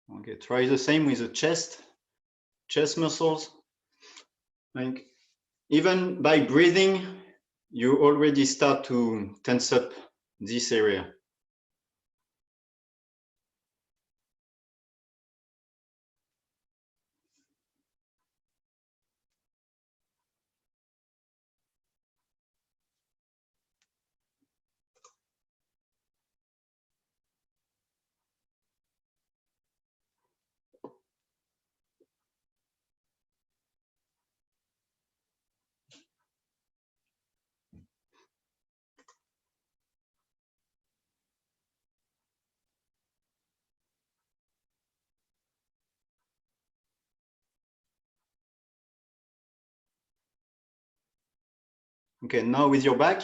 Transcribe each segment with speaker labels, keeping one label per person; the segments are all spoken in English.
Speaker 1: Okay, try the same with the chest muscles. Like even by breathing, you already start to tense up this area. Okay, now with your back,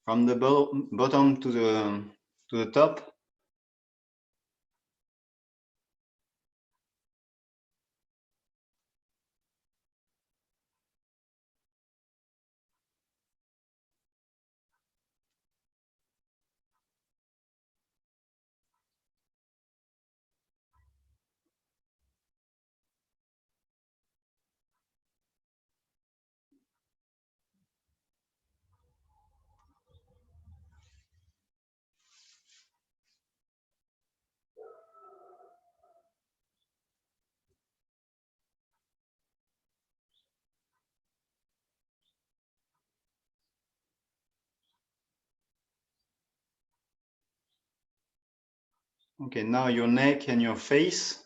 Speaker 1: from the bottom to the top. Okay, now your neck and your face.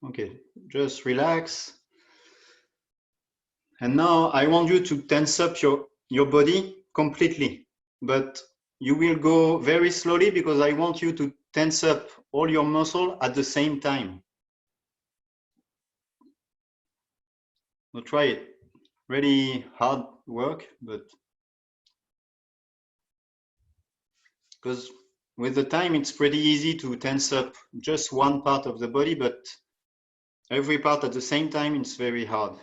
Speaker 1: Okay, just relax. And now I want you to tense up your body completely, but you will go very slowly because I want you to tense up all your muscle at the same time. So try it. Really hard work, but because with the time it's pretty easy to tense up just one part of the body, but every part at the same time it's very hard.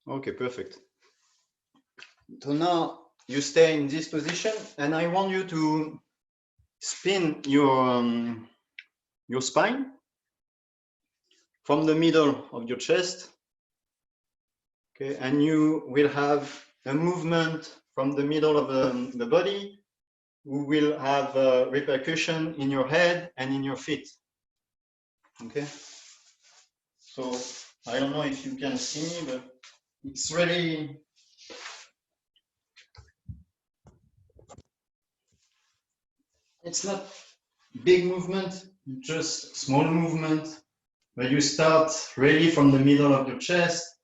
Speaker 1: Okay, perfect. So now you stay in this position and I want you to spin your spine from the middle of your chest. Okay, and you will have a movement from the middle of the body. We will have a repercussion in your head and in your feet. Okay, so I don't know if you can see me, but it's really it's not big movement, just small movement, where you start really from the middle of your chest,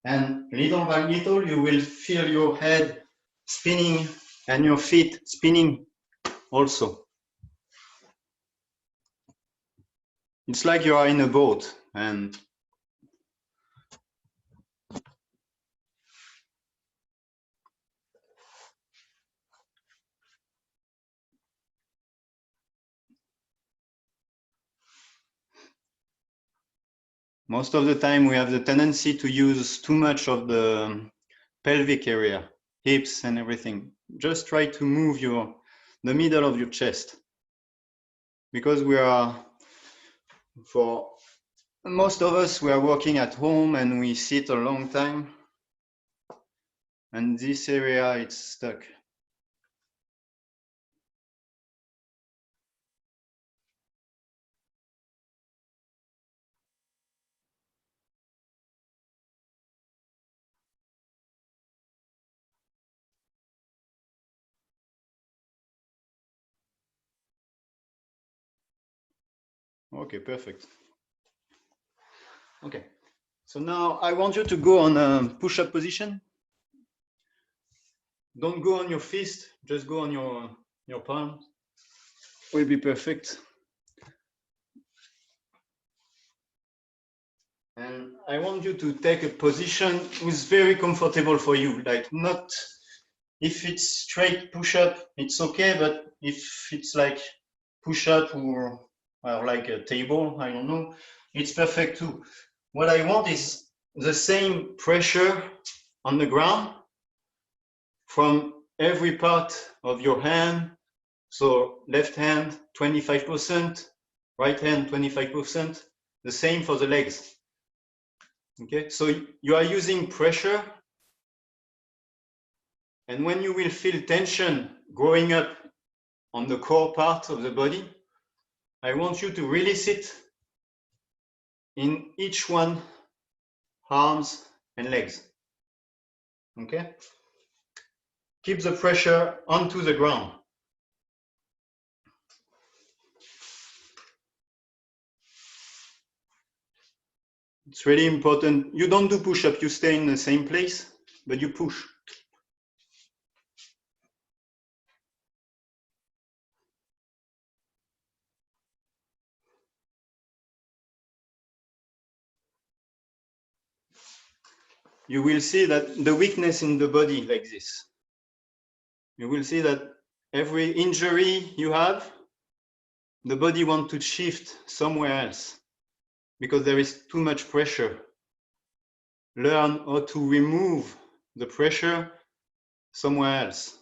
Speaker 1: and little by little you will feel your head spinning and your feet spinning also. It's like you are in a boat and Most of the time we have the tendency to use too much of the pelvic area, hips and everything. Just try to move the middle of your chest, because we are, for most of us, we are working at home and we sit a long time, and this area, it's stuck. Okay, perfect. Okay, so now I want you to go on a push-up position. Don't go on your fist, just go on your palm. Will be perfect. And I want you to take a position who's very comfortable for you, like not, if it's straight push-up, it's okay, but if it's like push-up or like a table, I don't know, it's perfect too. What I want is the same pressure on the ground from every part of your hand. So left hand 25%, right hand 25%, the same for the legs. Okay, so you are using pressure, and when you will feel tension growing up on the core part of the body, I want you to release it in each one, arms and legs. Okay, keep the pressure onto the ground. It's really important. You don't do push-up, you stay in the same place, but you push. You will see that the weakness in the body like this. You will see that every injury you have, the body wants to shift somewhere else because there is too much pressure. Learn how to remove the pressure somewhere else.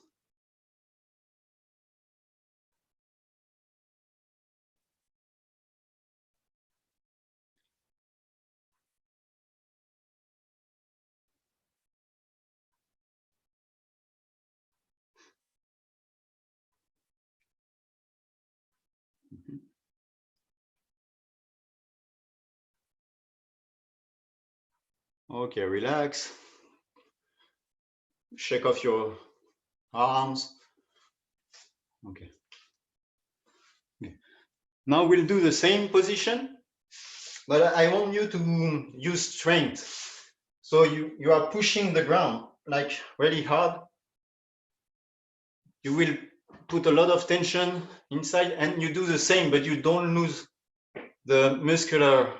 Speaker 1: Okay, relax. Shake off your arms. Okay. Now we'll do the same position, but I want you to use strength. So you are pushing the ground like really hard. You will put a lot of tension inside, and you do the same, but you don't lose the muscular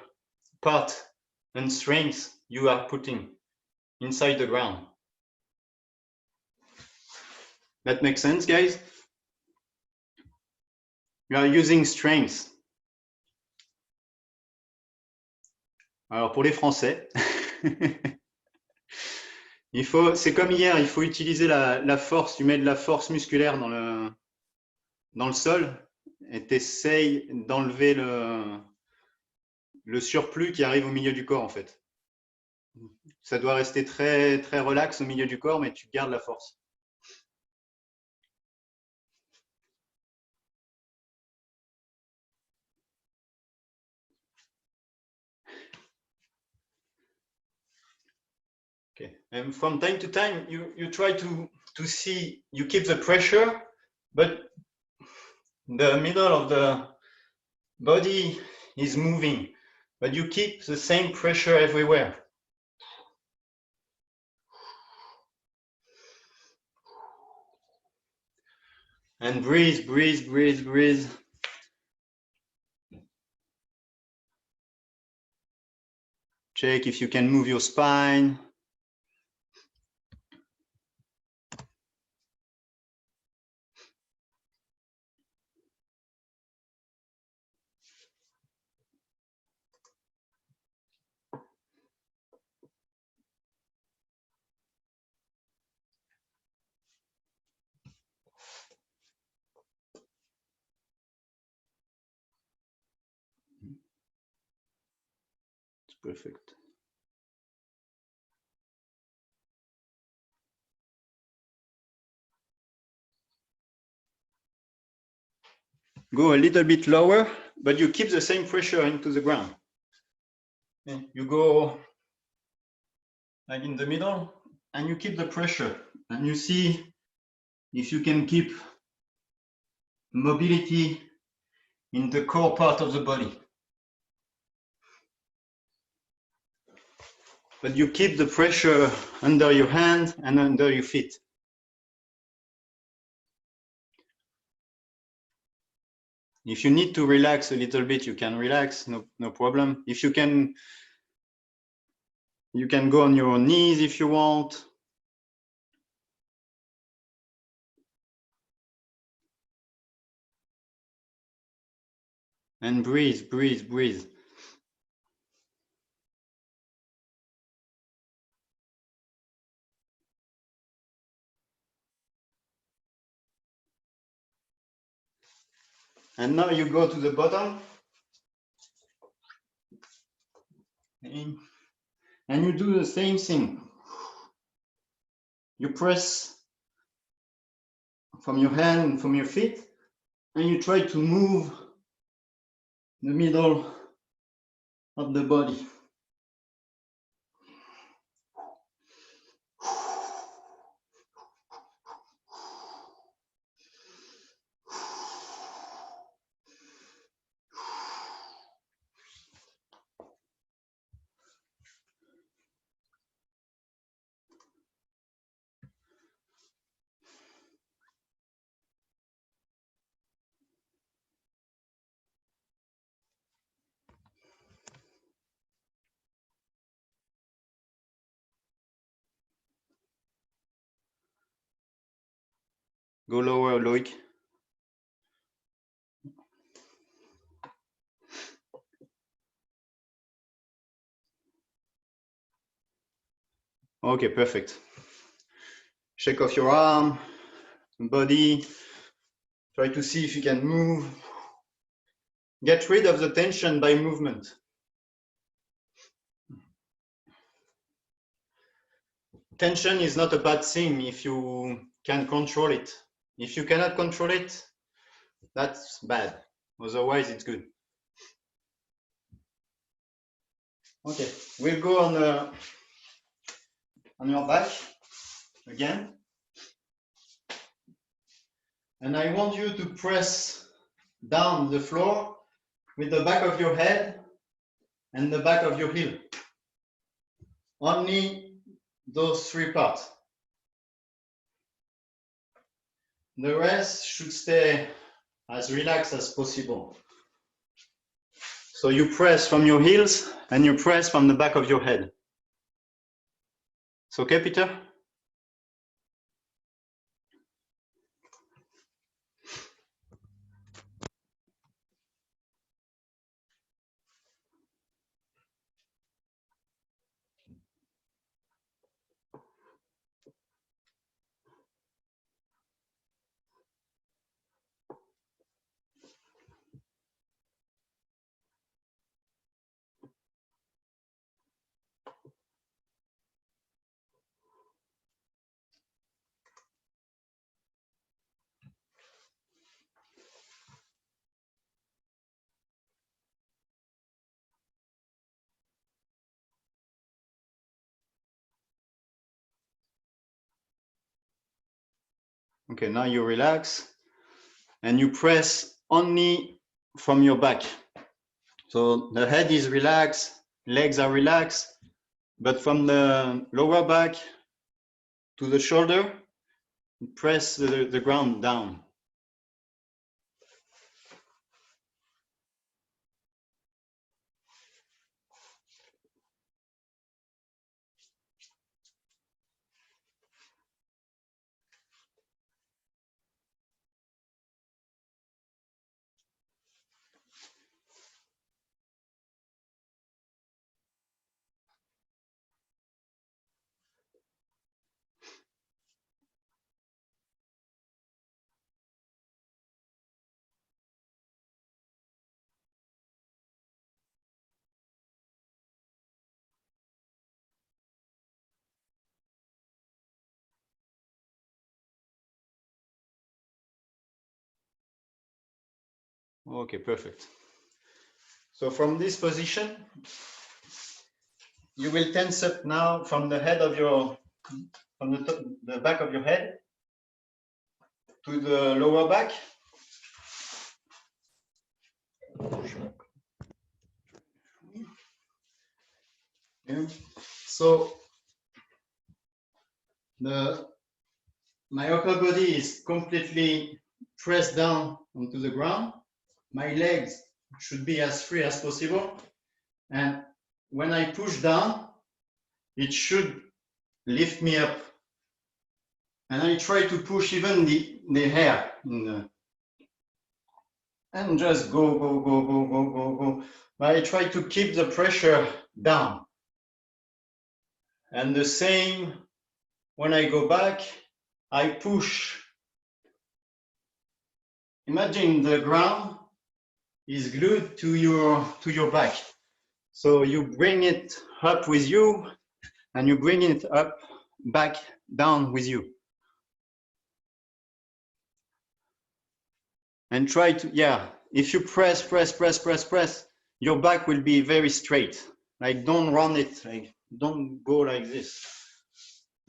Speaker 1: part and strength you are putting inside the ground. That makes sense, guys? You are using strength. Alors pour les Français, c'est comme hier, il faut utiliser la force. Tu mets de la force musculaire dans le sol et tu essayes d'enlever le surplus qui arrive au milieu du corps en fait. Ça doit rester très, très relax au milieu du corps, mais tu gardes la force. Okay. And from time to time, you try to see, you keep the pressure, but the middle of the body is moving, but you keep the same pressure everywhere. And breathe, breathe, breathe, breathe. Check if you can move your spine. Perfect. Go a little bit lower, but you keep the same pressure into the ground. Okay. You go like in the middle, and you keep the pressure, and you see if you can keep mobility in the core part of the body. But you keep the pressure under your hand and under your feet. If you need to relax a little bit, you can relax, no problem. If you can go on your knees if you want. And breathe, breathe, breathe. And now you go to the bottom. And you do the same thing. You press from your hand and from your feet, and you try to move the middle of the body. Go lower, Loic. Okay, perfect. Shake off your arm, body. Try to see if you can move. Get rid of the tension by movement. Tension is not a bad thing if you can control it. If you cannot control it, that's bad. Otherwise, it's good. Okay, we'll go on your back again. And I want you to press down the floor with the back of your head and the back of your heel. Only those three parts. The rest should stay as relaxed as possible. So you press from your heels and you press from the back of your head. It's okay, Peter? Okay, now you relax and you press only from your back. So the head is relaxed, legs are relaxed, but from the lower back to the shoulder, press the ground down. Okay, perfect. So from this position, you will tense up now from the head of your, from the back of your head to the lower back. Yeah. So my upper body is completely pressed down onto the ground. My legs should be as free as possible. And when I push down, it should lift me up. And I try to push even the hair in the, and just go, go, go, go, go, go, go. But I try to keep the pressure down. And the same when I go back, I push. Imagine the ground is glued to your back. So you bring it up with you and you bring it up, back, down with you. And try to, yeah, if you press, your back will be very straight. Like don't run it, like don't go like this.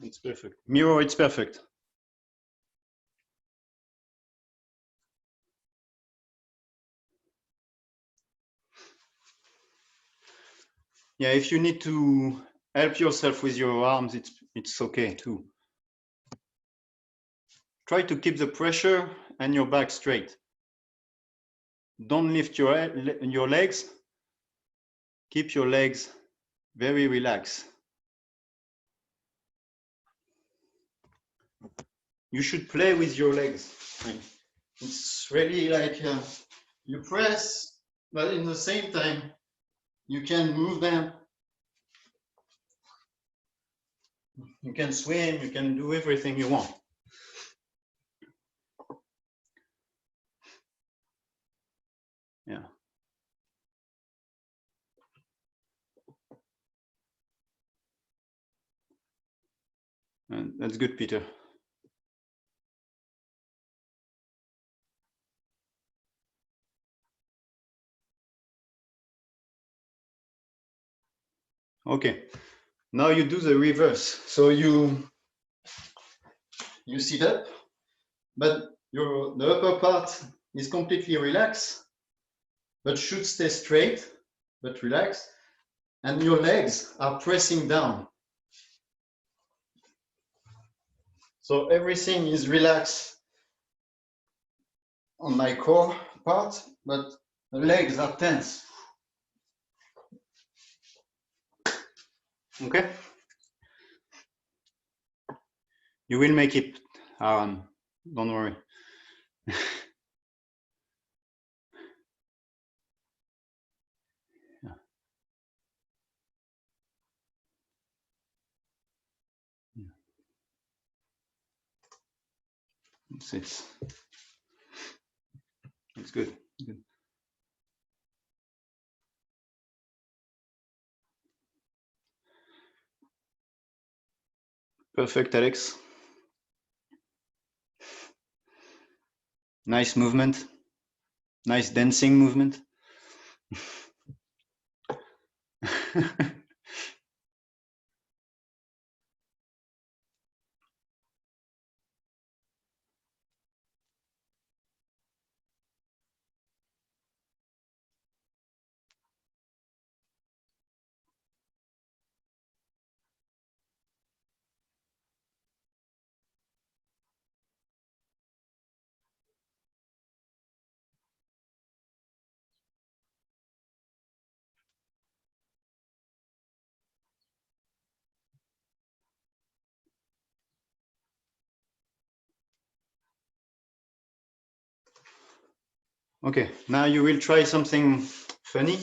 Speaker 1: It's perfect. Miro, it's perfect. Yeah, if you need to help yourself with your arms, it's okay too. Try to keep the pressure and your back straight. Don't lift your legs. Keep your legs very relaxed. You should play with your legs. It's really like you press, but in the same time, you can move them. You can swim, you can do everything you want. Yeah. And that's good, Peter. Okay, now you do the reverse. So you sit up, but the upper part is completely relaxed, but should stay straight, but relaxed, and your legs are pressing down. So everything is relaxed on my core part, but the legs are tense. Okay? You will make it, Aaron. Don't worry. Yeah. It's good. Good. Perfect, Alex. Nice movement. Nice dancing movement. Okay, now you will try something funny.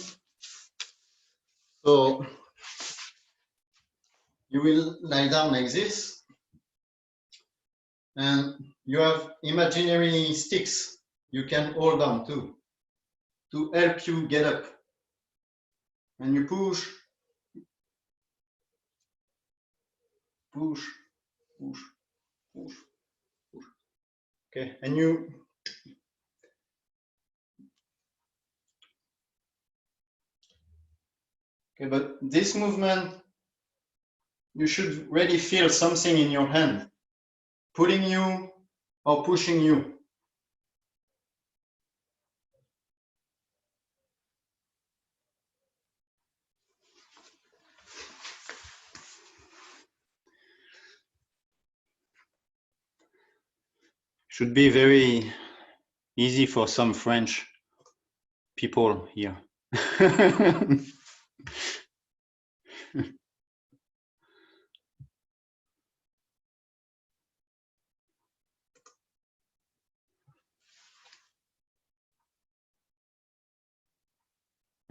Speaker 1: So you will lie down like this, and you have imaginary sticks you can hold on to help you get up. And you push, push, push, push, push. Okay, and Okay, but this movement, you should really feel something in your hand, pulling you or pushing you. Should be very easy for some French people here.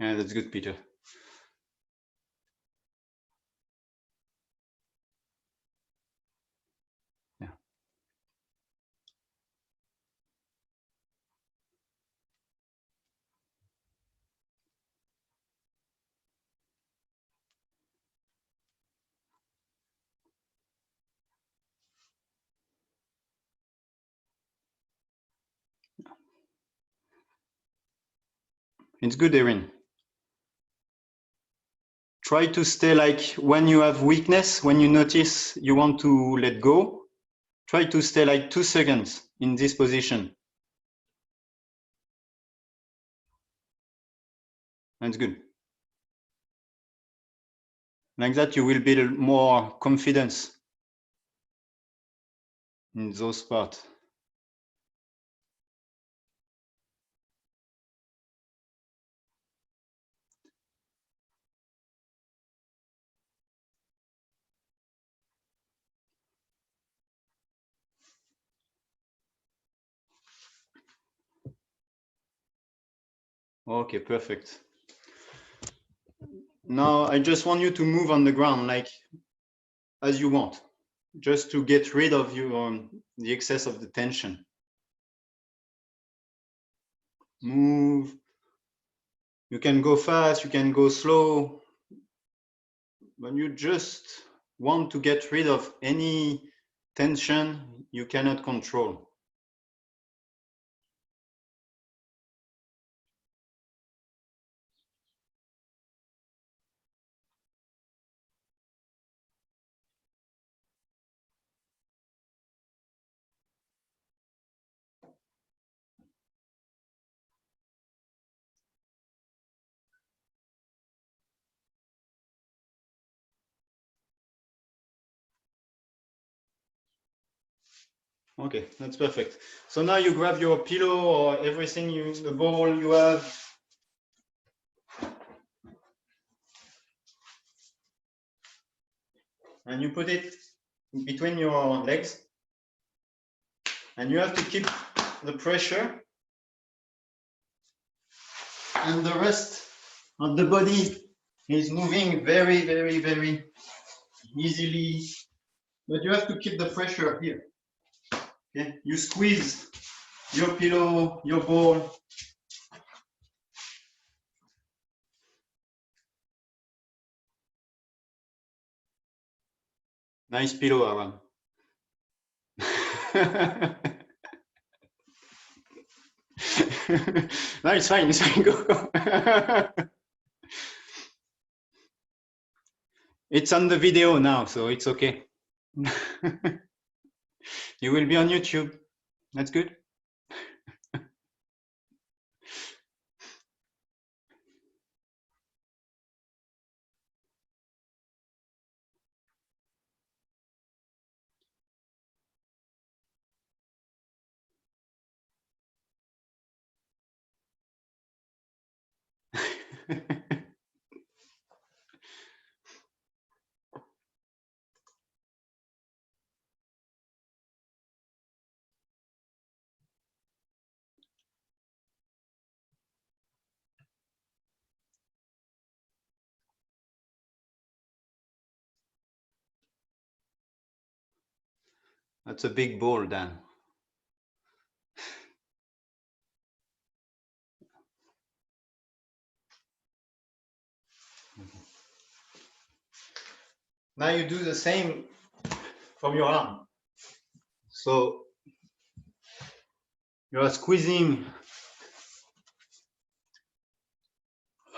Speaker 1: Yeah, that's good, Peter. Yeah. It's good, Erin. Try to stay like when you have weakness, when you notice you want to let go, try to stay like 2 seconds in this position. That's good. Like that, you will build more confidence in those parts. Okay, perfect. Now I just want you to move on the ground like as you want, just to get rid of your the excess of the tension. Move. You can go fast, you can go slow. When you just want to get rid of any tension you cannot control. Okay, that's perfect. So now you grab your pillow or everything, the ball you have. And you put it between your legs. And you have to keep the pressure. And the rest of the body is moving very, very, very easily. But you have to keep the pressure here. Okay, you squeeze your pillow, your ball. Nice pillow, Aaron. No, it's fine. It's fine. Go. It's on the video now, so it's okay. You will be on YouTube. That's good. That's a big ball, Dan. Now you do the same from your arm. So you are squeezing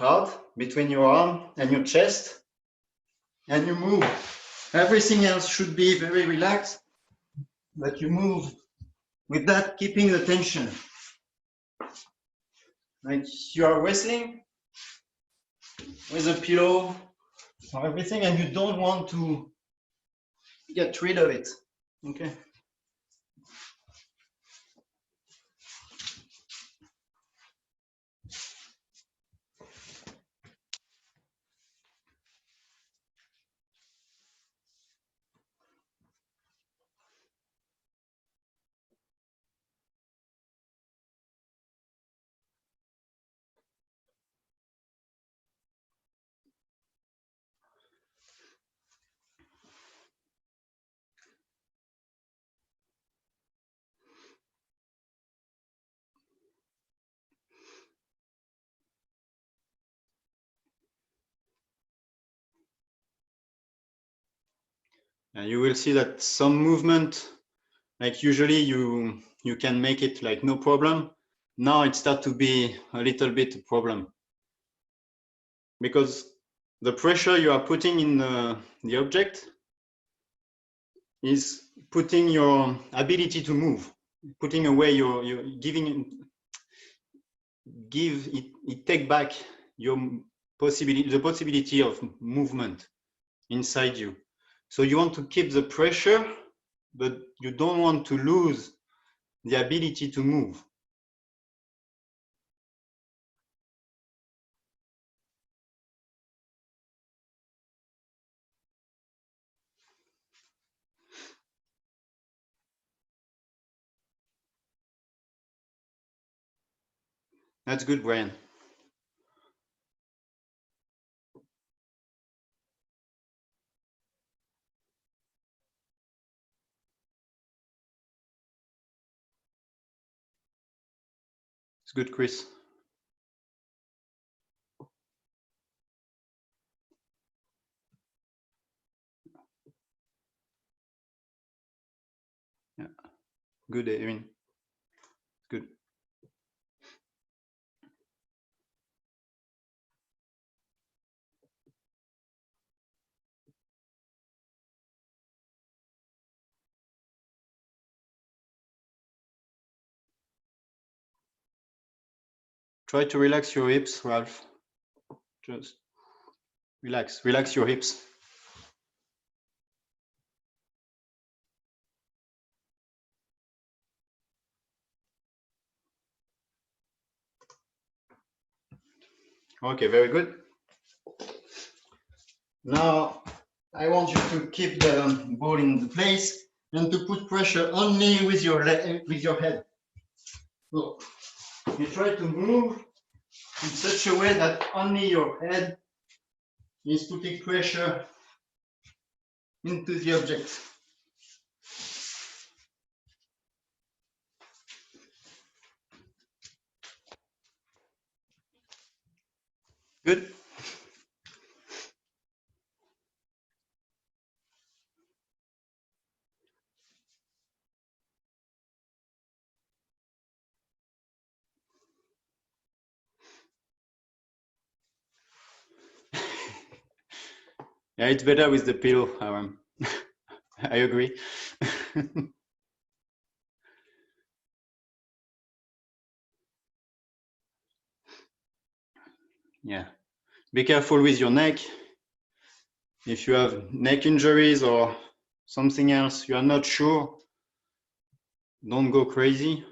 Speaker 1: hard between your arm and your chest, and you move. Everything else should be very relaxed, but you move with that, keeping the tension. Like you are wrestling with a pillow or everything, and you don't want to get rid of it. Okay. And you will see that some movement, like usually you can make it like no problem. Now it starts to be a little bit a problem, because the pressure you are putting in the object is putting your ability to move, putting away your giving, it take back your possibility, the possibility of movement inside you. So you want to keep the pressure, but you don't want to lose the ability to move. That's good, Brian. It's good, Chris. Yeah, good, Erin. Good. Try to relax your hips, Ralph. Just relax your hips. Okay, very good. Now I want you to keep the ball in the place and to put pressure only with your head. So you try to move in such a way that only your head is putting pressure into the object. Good. Yeah, it's better with the pillow, Aaron. I agree. Yeah. Be careful with your neck. If you have neck injuries or something else, you are not sure, don't go crazy.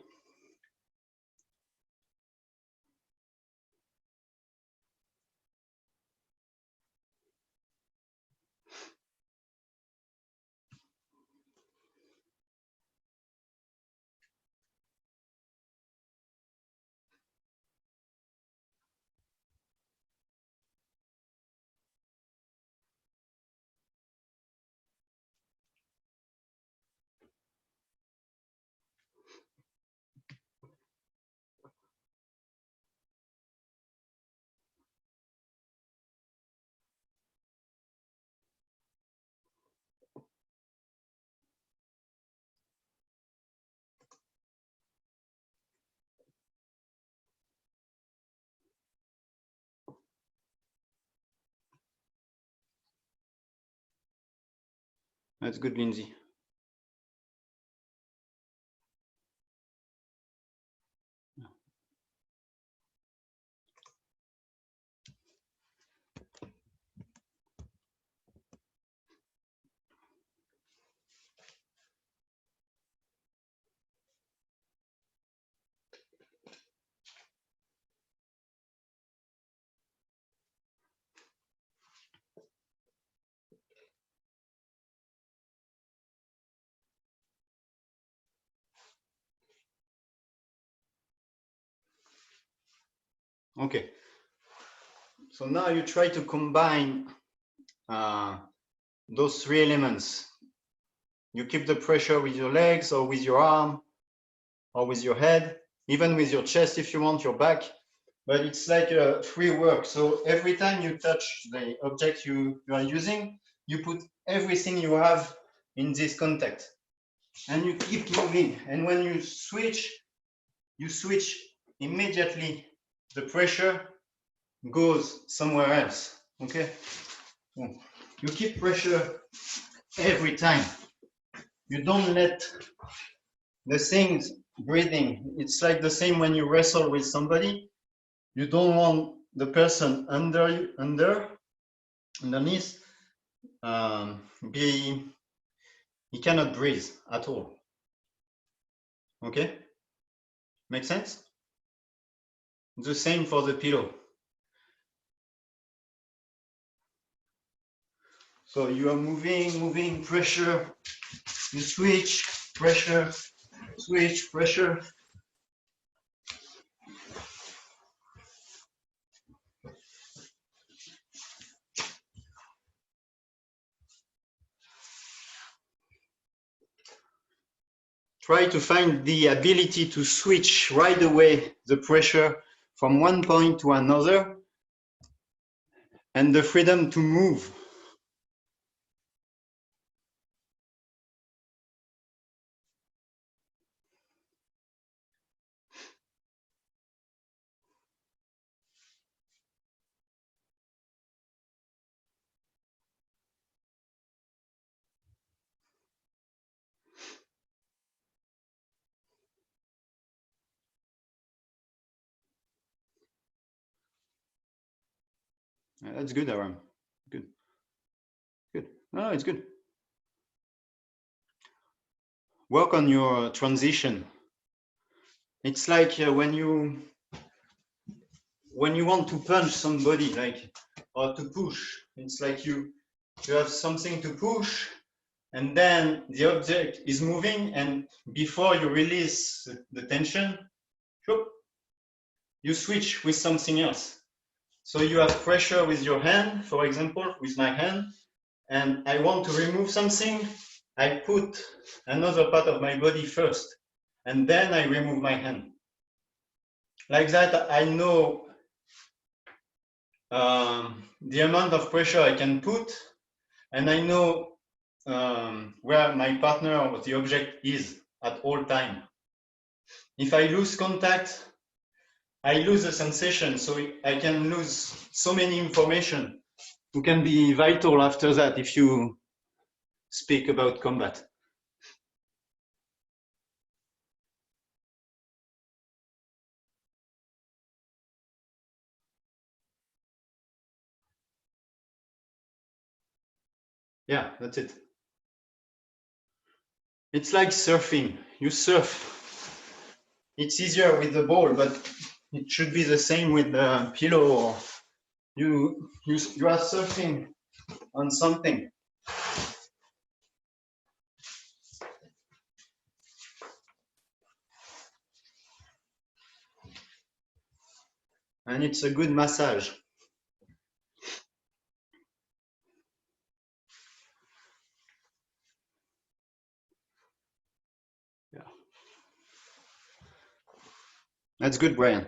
Speaker 1: That's good, Lindsay. Okay. So now you try to combine those three elements. You keep the pressure with your legs or with your arm or with your head, even with your chest if you want, your back. But it's like a free work. So every time you touch the object you are using, you put everything you have in this contact. And you keep moving. And when you switch immediately. The pressure goes somewhere else. Okay? So you keep pressure every time. You don't let the things breathing. It's like the same when you wrestle with somebody. You don't want the person underneath, he cannot breathe at all. Okay? Make sense? The same for the pillow. So you are moving, pressure, you switch, pressure, switch, pressure. Try to find the ability to switch right away the pressure from one point to another and the freedom to move. That's good, Aram. Good. Good. No, it's good. Work on your transition. It's like when you want to punch somebody, like, or to push. It's like you have something to push, and then the object is moving, and before you release the tension, you switch with something else. So you have pressure with your hand, for example, with my hand, and I want to remove something, I put another part of my body first, and then I remove my hand. Like that, I know the amount of pressure I can put, and I know where my partner or the object is at all time. If I lose contact, I lose the sensation, so I can lose so many information who can be vital after that if you speak about combat. Yeah, that's it. It's like surfing. You surf. It's easier with the ball, but it should be the same with the pillow. Or you are surfing on something. And it's a good massage. Yeah. That's good, Brian.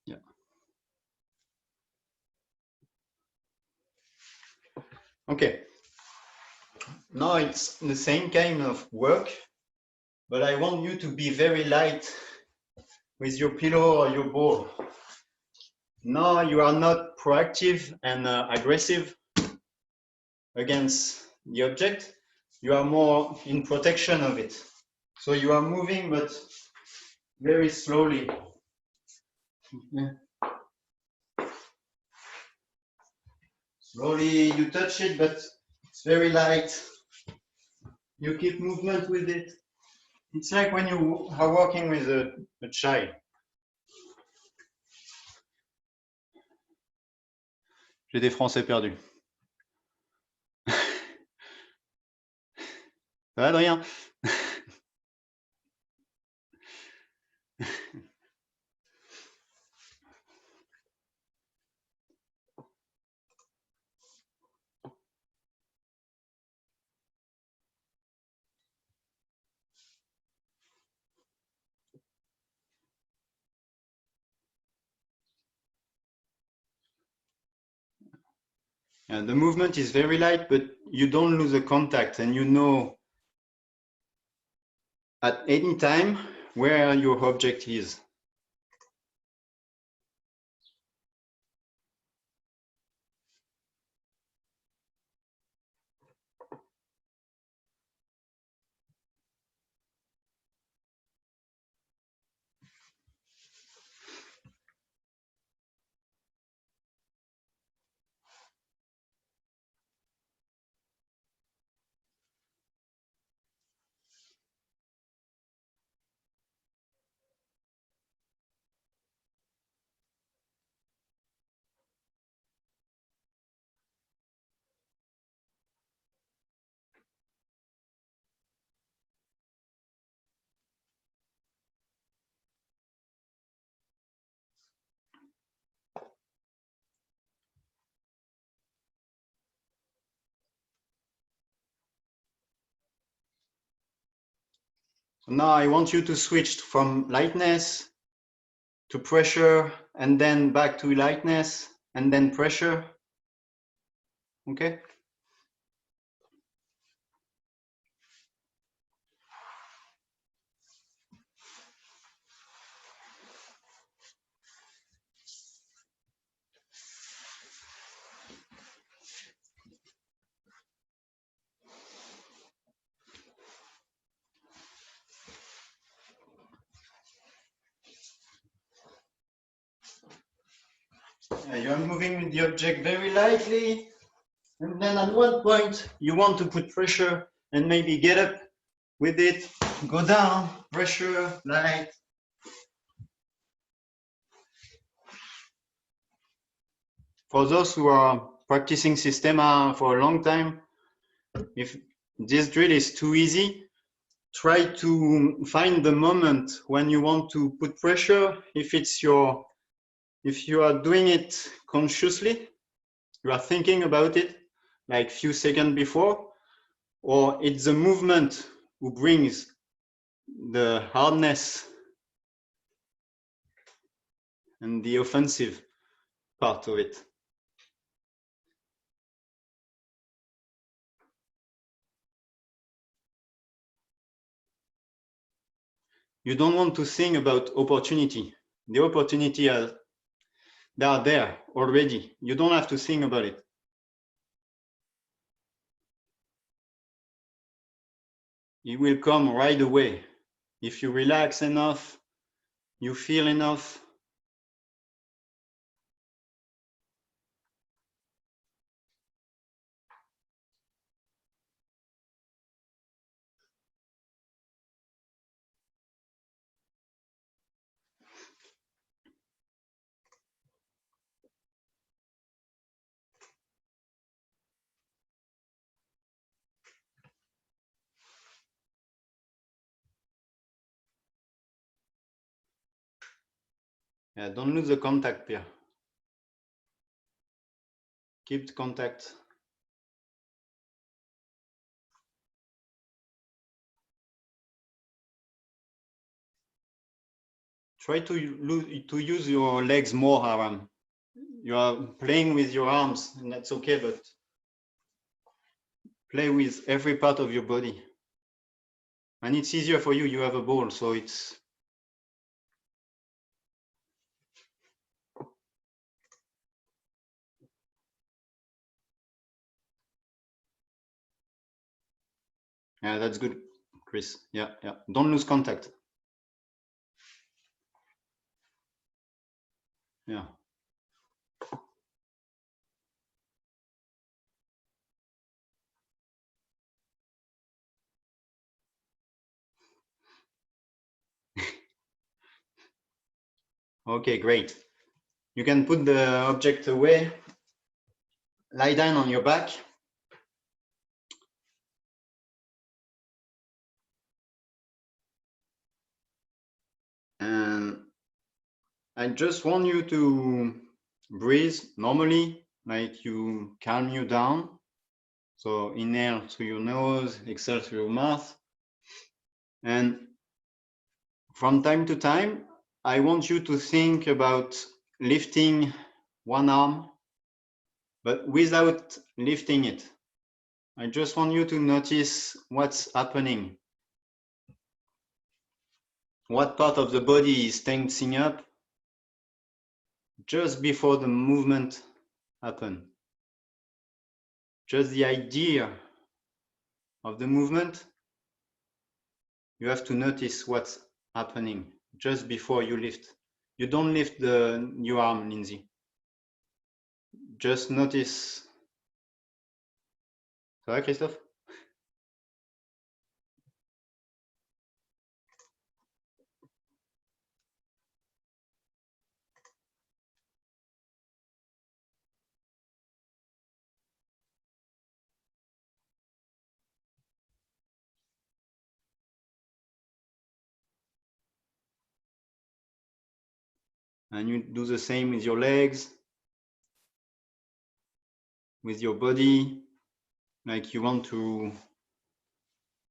Speaker 1: Yeah. Okay. Now it's the same kind of work, but I want you to be very light with your pillow or your ball. Now you are not proactive and aggressive against the object. You are more in protection of it. So you are moving, but very slowly. Okay. Slowly you touch it, but it's very light. You keep movement with it. It's like when you are working with a child. J'ai des Français perdus. Ça va, Adrien? And the movement is very light, but you don't lose the contact, and you know at any time where your object is. Now I want you to switch from lightness to pressure, and then back to lightness, and then pressure. Okay? You are moving with the object very lightly, and then at one point you want to put pressure and maybe get up with it, go down, pressure, light. For those who are practicing Systema for a long time, if this drill is too easy, try to find the moment when you want to put pressure. If you are doing it consciously, you are thinking about it like few seconds before, or it's the movement who brings the hardness and the offensive part of it. You don't want to think about opportunity. The opportunity they are there already. You don't have to think about it. It will come right away. If you relax enough, you feel enough. Yeah, don't lose the contact, Pierre. Keep the contact. Try to use your legs more, Aram. You are playing with your arms, and that's okay, but play with every part of your body. And it's easier for you, you have a ball, so it's Yeah, that's good, Chris. Yeah, yeah. Don't lose contact. Yeah. Okay, great. You can put the object away. Lie down on your back. And I just want you to breathe normally, like you calm you down. So inhale through your nose, exhale through your mouth. And from time to time, I want you to think about lifting one arm, but without lifting it. I just want you to notice what's happening. What part of the body is tensing up just before the movement happens. Just the idea of the movement, you have to notice what's happening just before you lift. You don't lift your arm, Lindsay. Just notice. Ça va, Christophe? And you do the same with your legs, with your body, like you want to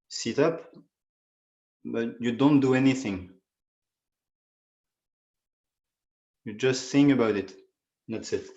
Speaker 1: sit up, but you don't do anything. You just think about it. That's it.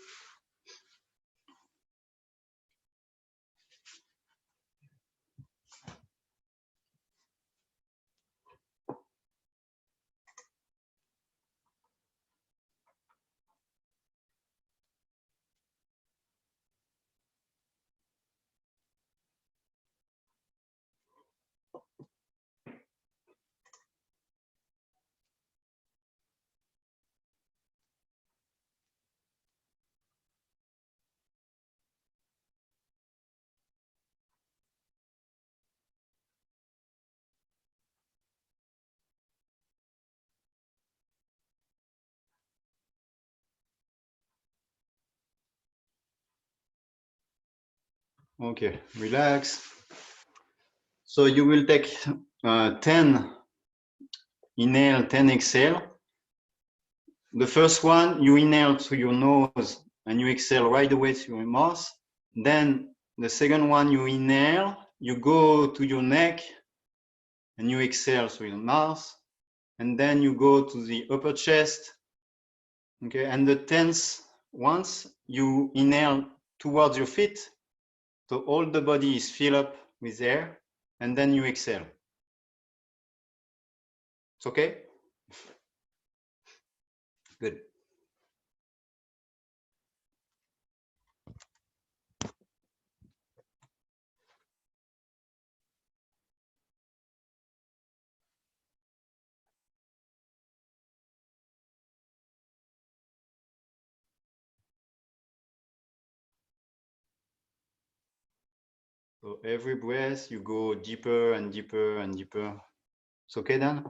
Speaker 1: Okay, relax. So you will take 10 inhale, 10 exhale. The first one, you inhale through your nose and you exhale right away through your mouth. Then the second one, you inhale, you go to your neck and you exhale through your mouth. And then you go to the upper chest. Okay, and the 10th, once you inhale towards your feet, so all the body is filled up with air, and then you exhale. It's okay? Good. So every breath, you go deeper and deeper and deeper. It's okay, Dan?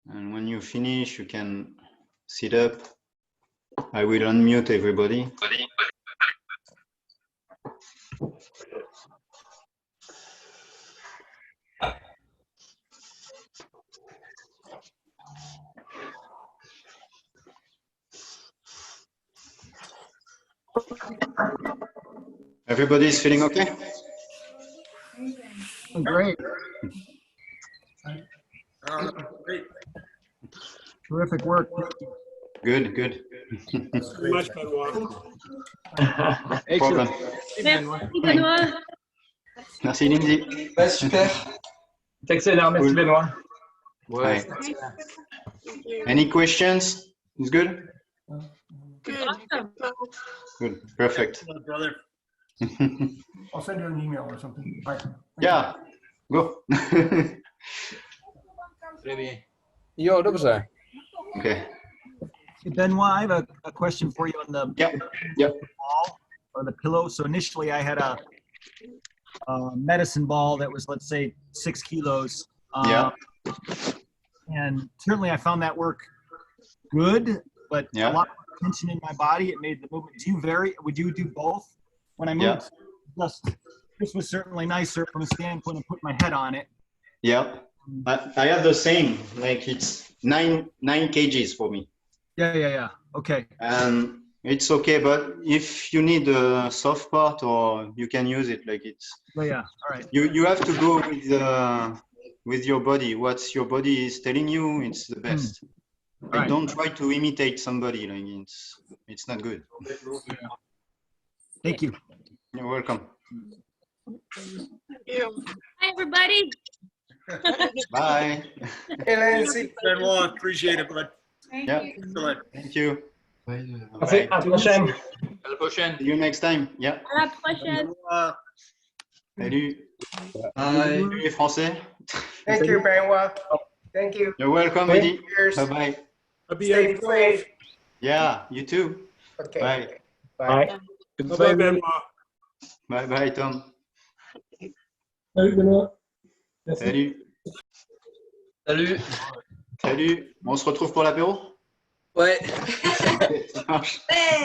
Speaker 1: And when you finish, you can sit up. I will unmute everybody. Everybody is feeling okay?
Speaker 2: Great.
Speaker 3: Great.
Speaker 2: Terrific work.
Speaker 1: Good, good.
Speaker 3: Thanks very much, Benoit.
Speaker 1: Problem.
Speaker 4: Merci Benoît.
Speaker 1: Merci Lindsay.
Speaker 5: Ouais, super.
Speaker 6: C'est excellent, merci
Speaker 1: Cool.
Speaker 6: Benoît.
Speaker 5: Ouais.
Speaker 1: Any questions? It's good?
Speaker 4: Awesome.
Speaker 1: Good, perfect.
Speaker 3: Brother.
Speaker 2: I'll send you an email or something. Bye.
Speaker 1: Yeah, go.
Speaker 5: Jo, dobrze.
Speaker 1: Okay.
Speaker 2: Hey, Benoit, I have a question for you on the
Speaker 1: Yep.
Speaker 2: ball or the pillow. So initially I had a medicine ball that was, let's say, 6 kilos.
Speaker 1: Yeah.
Speaker 2: And certainly I found that work good, but
Speaker 1: Yeah.
Speaker 2: a lot of tension in my body. It made the movement. Would you do both? When I moved, this was certainly nicer from a standpoint of putting my head on it.
Speaker 1: Yeah. I have the same, like it's 9 kgs for me.
Speaker 2: Yeah. Okay.
Speaker 1: It's okay, but if you need a soft part, or you can use it, like it's.
Speaker 2: Yeah. All right.
Speaker 1: You have to go with your body. What your body is telling you, it's the best. Like,
Speaker 2: Right.
Speaker 1: don't try to imitate somebody. Like it's not good.
Speaker 2: Thank you.
Speaker 1: You're welcome.
Speaker 4: Hi, everybody.
Speaker 1: Bye.
Speaker 5: Hey, Nancy.
Speaker 3: Benoit, appreciate it, bud.
Speaker 1: Yeah.
Speaker 3: Excellent.
Speaker 1: Thank you.
Speaker 6: Merci, à la prochaine.
Speaker 5: À la prochaine.
Speaker 1: See you next time. Yeah.
Speaker 4: À la prochaine.
Speaker 1: Salut.
Speaker 5: Bye.
Speaker 1: Salut les Français.
Speaker 5: Thank you, Benoit. Thank you.
Speaker 1: You're welcome, Eddie.
Speaker 5: Cheers.
Speaker 1: Bye bye.
Speaker 5: Stay safe.
Speaker 1: Yeah, you too.
Speaker 5: Okay.
Speaker 1: Bye.
Speaker 6: Bye.
Speaker 3: Bye-bye, Benoit.
Speaker 1: Bye bye, Tom.
Speaker 6: Salut Benoît. Merci.
Speaker 1: Salut.
Speaker 5: Salut.
Speaker 1: Salut. On se retrouve pour l'apéro?
Speaker 5: Ouais.
Speaker 1: Ça marche.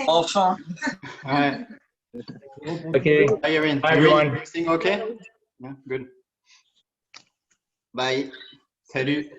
Speaker 5: Enfin.
Speaker 1: Ouais.
Speaker 6: Okay.
Speaker 1: Bye, Erin.
Speaker 6: Bye, everyone.
Speaker 1: Everything okay? Yeah, good. Bye. Salut.